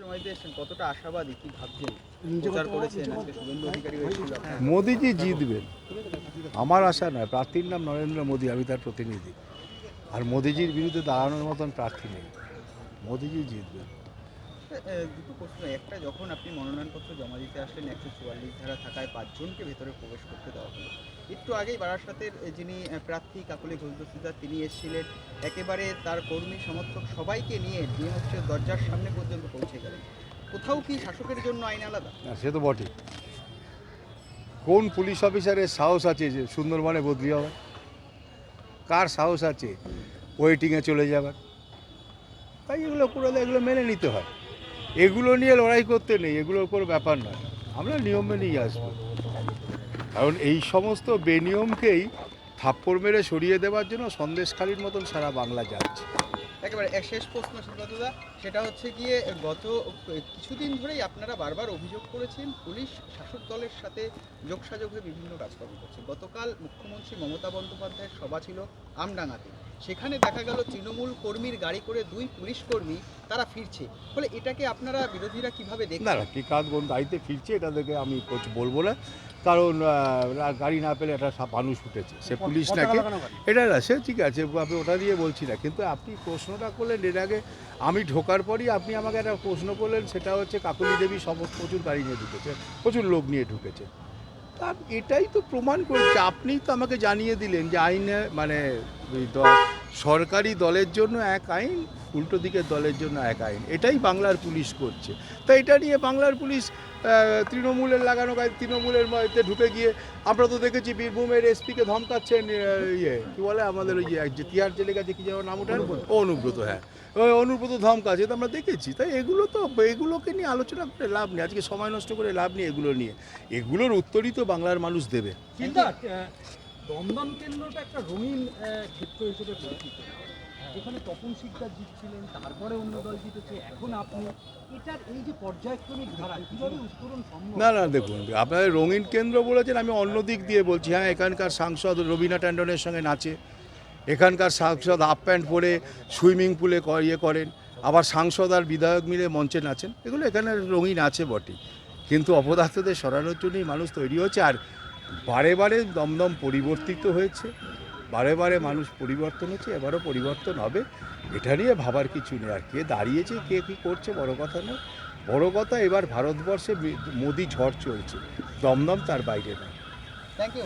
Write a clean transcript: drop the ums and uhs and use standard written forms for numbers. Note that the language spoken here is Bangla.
সমাজে এসেছেন, কতটা আশাবাদী, কি ভাবছেন? প্রচার করেছেন, আজকে শুভেন্দু অধিকারী হয়েছিল। মোদিজি জিতবেন, আমার আশা নয়। প্রার্থীর নাম নরেন্দ্র মোদী, আমি তার প্রতিনিধি। আর মোদিজির বিরুদ্ধে দাঁড়ানোর মতন প্রার্থী নেই। মোদিজি জিতবেন। দুটো প্রশ্ন, একটা, যখন আপনি মনোনয়নপত্র জমা দিতে আসলেন 144 ধারা থাকায় 5 জনকে ভেতরে প্রবেশ করতে দেওয়া হলো। একটু আগেই বারাসাতের যিনি প্রার্থী কাকলি ঘোষ দস্তিদার, তিনি এসেছিলেন, একেবারে তার কর্মী সমর্থক সবাইকে নিয়ে নিয়ে হচ্ছে দরজার সামনে পর্যন্ত পৌঁছে গেলেন। কোথাও কি শাসকের জন্য আইন আলাদা? না, সে তো বটে। কোন পুলিশ অফিসারের সাহস আছে যে সুন্দরবনে বদলি হওয়ার? কার সাহস আছে ওয়েটিংয়ে চলে যাবার? তাই এগুলো করে দেয়, এগুলো মেনে নিতে হয়। এগুলো নিয়ে লড়াই করতে নেই, এগুলোর কোনো ব্যাপার নয়। আমরা নিয়ম মেনেই আসবো। কারণ এই সমস্ত বেনিয়মকেই থাপ্পড় মেরে সরিয়ে দেওয়ার জন্য সন্দেশখালির মতন সারা বাংলা যাচ্ছে। একেবারে এক শেষ প্রশ্ন সুব্রতদা, সেটা হচ্ছে গিয়ে গত কিছুদিন ধরেই আপনারা বারবার অভিযোগ করেছেন পুলিশ শাসক দলের সাথে যোগসাযোগ হয়ে বিভিন্ন কাজকর্ম করছে। গতকাল মুখ্যমন্ত্রী মমতা বন্দ্যোপাধ্যায়ের সভা ছিল আমডাঙ্গাতে, সেখানে দেখা গেল তৃণমূল কর্মীর গাড়ি করে 2 পুলিশ কর্মী তারা ফিরছে। ফলে এটাকে আপনারা বিরোধীরা কিভাবে না দেখছেন? না, কি কাজ কোন দায়িত্বে ফিরছে এটা দেখে আমি বলবো না। কারণ গাড়ি না পেলে একটা মানুষ উঠেছে, সে পুলিশ নাকি এটা না, সে ঠিক আছে, আমি ওটা দিয়ে বলছি না। কিন্তু আপনি প্রশ্নটা করলেন এর আগে, আমি ঢোকার পরই আপনি আমাকে একটা প্রশ্ন করলেন, সেটা হচ্ছে কাকলি দেবী সমস্ত প্রচুর গাড়ি নিয়ে ঢুকেছে, প্রচুর লোক নিয়ে ঢুকেছে। তা এটাই তো প্রমাণ করছে। আপনিই তো আমাকে জানিয়ে দিলেন যে আইনে মানে ওই সরকারি দলের জন্য এক আইন, উল্টো দিকের দলের জন্য এক আইন। এটাই বাংলার পুলিশ করছে। তো এটা নিয়ে বাংলার পুলিশ তৃণমূলের লাগানো গায়ে, তৃণমূলের মধ্যে ঢুকে গিয়ে আমরা তো দেখেছি বীরভূমের এসপিকে ধমকাচ্ছেন, কী বলে আমাদের ওই যে তিহার জেলে গেছে, কী যেন নাম ওঠে, অনুব্রত, হ্যাঁ, ওই অনুব্রত ধমকাচ্ছে, তো আমরা দেখেছি। তাই এগুলোকে নিয়ে আলোচনা করে লাভ নেই, আজকে সময় নষ্ট করে লাভ নেই এগুলো নিয়ে। এগুলোর উত্তরই তো বাংলার মানুষ দেবে। কিন্তু দমদম কেন্দ্রটা একটা রঙিন ক্ষেত্র হিসেবে পরিচিত। এখানে তপন শিকদার জিতছিলেন, তারপরে অন্য দল জিতেছে, এখন আপনি। এটার এই যে পর্যায়ক্রমিক ধারা, কীভাবে উত্তরণ সম্ভব? না না, দেখুন, আপনাদের রঙিন কেন্দ্র বলেছেন, আমি অন্য দিক দিয়ে বলছি। হ্যাঁ, এখানকার সাংসদ রবিনা ট্যান্ডনের সঙ্গে নাচে, এখানকার সাংসদ হাফ প্যান্ট পরে সুইমিং পুলে করেন, আবার সাংসদ আর বিধায়ক মিলে মঞ্চে নাচেন। এগুলো এখানে রঙিন আছে বটে, কিন্তু অপদার্থদের সরানোর জন্যই মানুষ তৈরি হচ্ছে। আর বারে বারে দমদম পরিবর্তিত হয়েছে, বারে বারে মানুষ পরিবর্তন হচ্ছে, এবারও পরিবর্তন হবে। এটা নিয়ে ভাবার কিছু নেই। আর কে দাঁড়িয়েছে, কে কী করছে, বড় কথা নয়। বড় কথা এবার ভারতবর্ষে মোদি ঝড় চলছে, দমদম তার বাইরে নয়। Thank you.